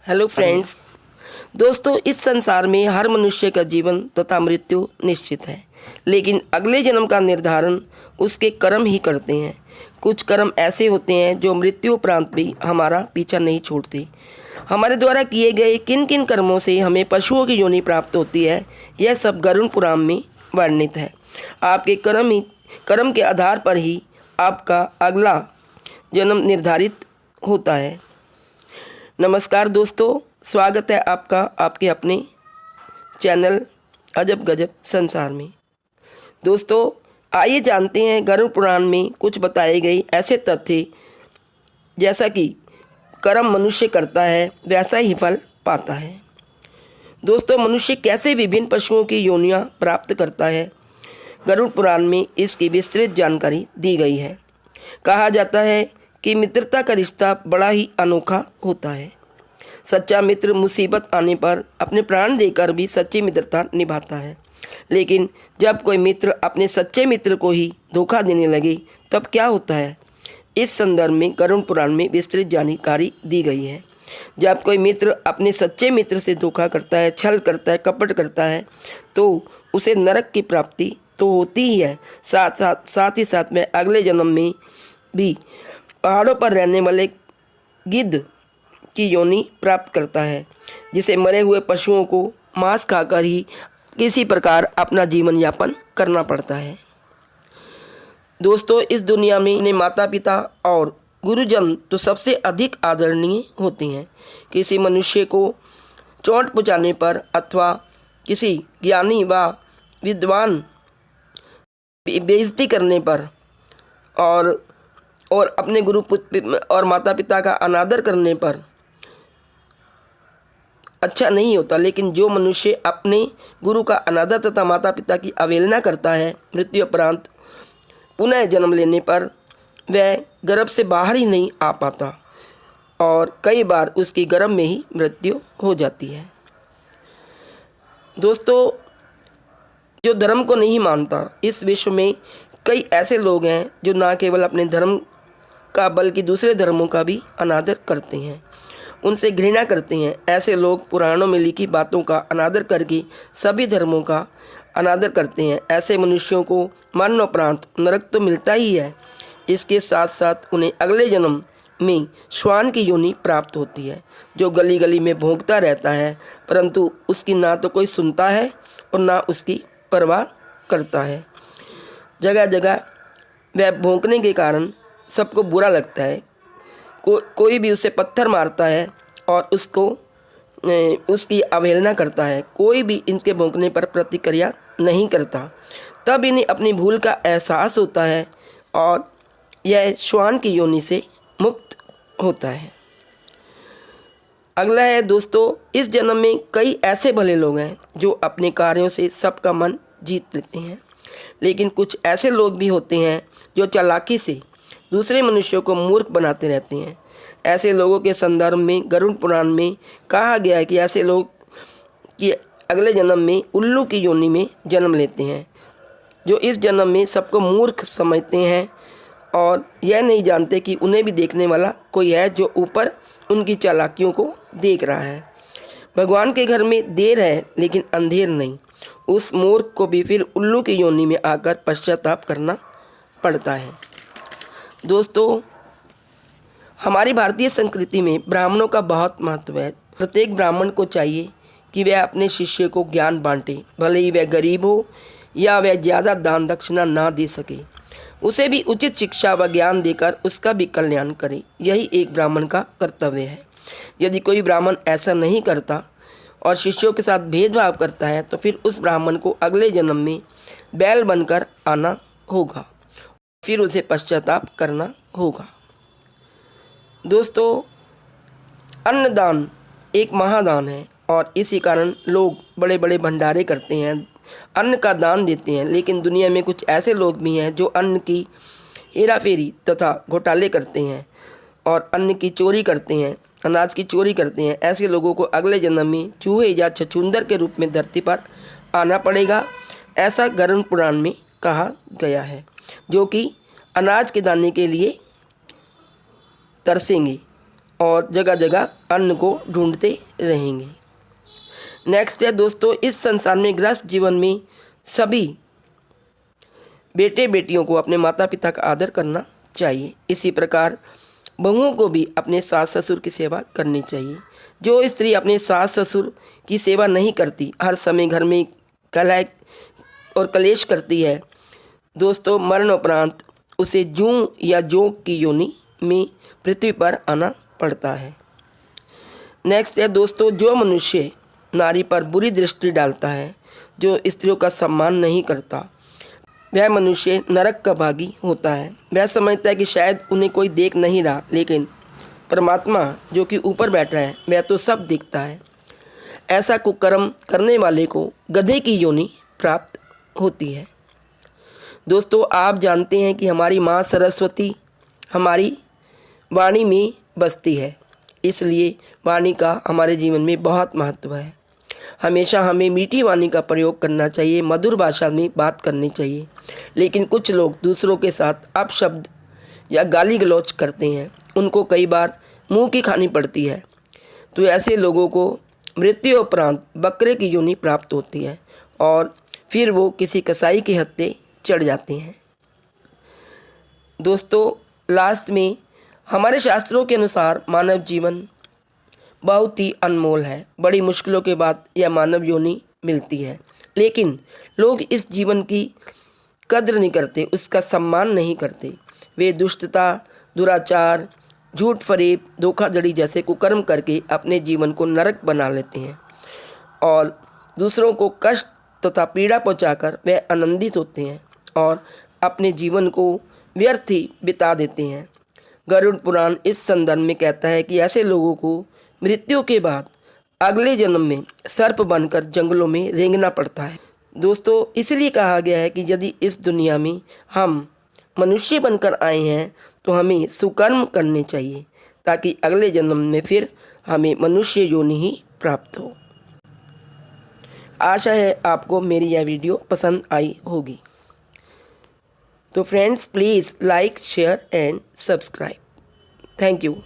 Hello friends. दोस्तों, इस संसार में हर मनुष्य का जीवन तथा मृत्यु निश्चित है, लेकिन अगले जन्म का निर्धारण उसके कर्म ही करते हैं। कुछ कर्म ऐसे होते हैं जो मृत्यु उपरांत भी हमारा पीछा नहीं छोड़ते। हमारे द्वारा किए गए किन किन कर्मों से हमें पशुओं की योनि प्राप्त होती है, यह सब गरुड़ पुराण में वर्णित है। आपके कर्म के आधार पर ही आपका अगला जन्म निर्धारित होता है। नमस्कार दोस्तों, स्वागत है आपका आपके अपने चैनल अजब गजब संसार में। दोस्तों, आइए जानते हैं गरुड़ पुराण में कुछ बताए गए ऐसे तथ्य, जैसा कि कर्म मनुष्य करता है वैसा ही फल पाता है। दोस्तों, मनुष्य कैसे विभिन्न पशुओं की योनियां प्राप्त करता है, गरुड़ पुराण में इसकी विस्तृत जानकारी दी गई है। कहा जाता है कि मित्रता का रिश्ता बड़ा ही अनोखा होता है। सच्चा मित्र मुसीबत आने पर अपने प्राण देकर भी सच्ची मित्रता निभाता है, लेकिन जब कोई मित्र अपने सच्चे मित्र को ही धोखा देने लगे तब क्या होता है, इस संदर्भ में गरुड़ पुराण में विस्तृत जानकारी दी गई है। जब कोई मित्र अपने सच्चे मित्र से धोखा करता है, छल करता है, कपट करता है, तो उसे नरक की प्राप्ति तो होती ही है, साथ ही साथ में अगले जन्म में भी पहाड़ों पर रहने वाले गिद्ध की योनि प्राप्त करता है, जिसे मरे हुए पशुओं को मांस खाकर ही किसी प्रकार अपना जीवन यापन करना पड़ता है। दोस्तों, इस दुनिया में अपने माता पिता और गुरुजन तो सबसे अधिक आदरणीय होते हैं। किसी मनुष्य को चोट पहुँचाने पर अथवा किसी ज्ञानी व विद्वान बेइज्जती करने पर और अपने गुरु और माता पिता का अनादर करने पर अच्छा नहीं होता, लेकिन जो मनुष्य अपने गुरु का अनादर तथा माता पिता की अवहेलना करता है, मृत्यु उपरांत पुनः जन्म लेने पर वह गर्भ से बाहर ही नहीं आ पाता और कई बार उसकी गर्भ में ही मृत्यु हो जाती है। दोस्तों, जो धर्म को नहीं मानता, इस विश्व में कई ऐसे लोग हैं जो न केवल अपने धर्म का बल्कि दूसरे धर्मों का भी अनादर करते हैं, उनसे घृणा करते हैं। ऐसे लोग पुराणों में लिखी बातों का अनादर करके सभी धर्मों का अनादर करते हैं। ऐसे मनुष्यों को मरणोपरांत नरक तो मिलता ही है, इसके साथ साथ उन्हें अगले जन्म में श्वान की योनि प्राप्त होती है, जो गली गली में भौंकता रहता है, परंतु उसकी ना तो कोई सुनता है और ना उसकी परवाह करता है। जगह जगह वह भौंकने के कारण सबको बुरा लगता है। कोई भी उसे पत्थर मारता है और उसकी अवहेलना करता है। कोई भी इनके भौंकने पर प्रतिक्रिया नहीं करता। तब इन्हें अपनी भूल का एहसास होता है और यह श्वान की योनि से मुक्त होता है। अगला है दोस्तों, इस जन्म में कई ऐसे भले लोग हैं जो अपने कार्यों से सबका मन जीत लेते हैं, लेकिन कुछ ऐसे लोग भी होते हैं जो चालाकी से दूसरे मनुष्यों को मूर्ख बनाते रहते हैं। ऐसे लोगों के संदर्भ में गरुड़ पुराण में कहा गया है कि ऐसे लोग कि अगले जन्म में उल्लू की योनि में जन्म लेते हैं, जो इस जन्म में सबको मूर्ख समझते हैं और यह नहीं जानते कि उन्हें भी देखने वाला कोई है जो ऊपर उनकी चालाकियों को देख रहा है। भगवान के घर में देर है लेकिन अंधेर नहीं। उस मूर्ख को भी फिर उल्लू की योनि में आकर पश्चाताप करना पड़ता है। दोस्तों, हमारी भारतीय संस्कृति में ब्राह्मणों का बहुत महत्व है। प्रत्येक ब्राह्मण को चाहिए कि वह अपने शिष्य को ज्ञान बांटे, भले ही वह गरीब हो या वह ज़्यादा दान दक्षिणा ना दे सके, उसे भी उचित शिक्षा व ज्ञान देकर उसका भी कल्याण करे। यही एक ब्राह्मण का कर्तव्य है। यदि कोई ब्राह्मण ऐसा नहीं करता और शिष्यों के साथ भेदभाव करता है, तो फिर उस ब्राह्मण को अगले जन्म में बैल बनकर आना होगा, फिर उसे पश्चाताप करना होगा। दोस्तों, अन्नदान एक महादान है और इसी कारण लोग बड़े बड़े भंडारे करते हैं, अन्न का दान देते हैं। लेकिन दुनिया में कुछ ऐसे लोग भी हैं जो अन्न की हेराफेरी तथा घोटाले करते हैं और अन्न की चोरी करते हैं, अनाज की चोरी करते हैं। ऐसे लोगों को अगले जन्म में चूहे या छछूंदर के रूप में धरती पर आना पड़ेगा, ऐसा गरुड़ पुराण में कहा गया है, जो कि अनाज के दाने के लिए तरसेंगे और जगह जगह अन्न को ढूंढते रहेंगे। नेक्स्ट है दोस्तों, इस संसार में गृहस्थ जीवन में सभी बेटे बेटियों को अपने माता पिता का आदर करना चाहिए। इसी प्रकार बहुओं को भी अपने सास ससुर की सेवा करनी चाहिए। जो स्त्री अपने सास ससुर की सेवा नहीं करती, हर समय घर में कलह और कलेश करती है दोस्तों, मरणोपरांत उसे जूं या जोंक की योनि में पृथ्वी पर आना पड़ता है। नेक्स्ट है दोस्तों, जो मनुष्य नारी पर बुरी दृष्टि डालता है, जो स्त्रियों का सम्मान नहीं करता, वह मनुष्य नरक का भागी होता है। वह समझता है कि शायद उन्हें कोई देख नहीं रहा, लेकिन परमात्मा जो कि ऊपर बैठा है वह तो सब देखता है। ऐसा कुकर्म करने वाले को गधे की योनि प्राप्त होती है। दोस्तों, आप जानते हैं कि हमारी माँ सरस्वती हमारी वाणी में बसती है, इसलिए वाणी का हमारे जीवन में बहुत महत्व है। हमेशा हमें मीठी वाणी का प्रयोग करना चाहिए, मधुर भाषा में बात करनी चाहिए। लेकिन कुछ लोग दूसरों के साथ अपशब्द या गाली गलौज करते हैं, उनको कई बार मुंह की खानी पड़ती है। तो ऐसे लोगों को मृत्यु उपरांत बकरे की योनि प्राप्त होती है और फिर वो किसी कसाई के हत्थे चढ़ जाते हैं। दोस्तों, लास्ट में हमारे शास्त्रों के अनुसार मानव जीवन बहुत ही अनमोल है। बड़ी मुश्किलों के बाद यह मानव योनि मिलती है, लेकिन लोग इस जीवन की कद्र नहीं करते, उसका सम्मान नहीं करते। वे दुष्टता, दुराचार, झूठ फरेब, धोखाधड़ी जैसे कुकर्म करके अपने जीवन को नरक बना लेते हैं और दूसरों को कष्ट तथा पीड़ा पहुंचाकर वे आनंदित होते हैं और अपने जीवन को व्यर्थ ही बिता देते हैं। गरुड़ पुराण इस संदर्भ में कहता है कि ऐसे लोगों को मृत्यु के बाद अगले जन्म में सर्प बनकर जंगलों में रेंगना पड़ता है। दोस्तों, इसलिए कहा गया है कि यदि इस दुनिया में हम मनुष्य बनकर आए हैं तो हमें सुकर्म करने चाहिए, ताकि अगले जन्म में फिर हमें मनुष्य योनि ही प्राप्त हो। आशा है आपको मेरी यह वीडियो पसंद आई होगी। तो friends, please like, share and subscribe. Thank you.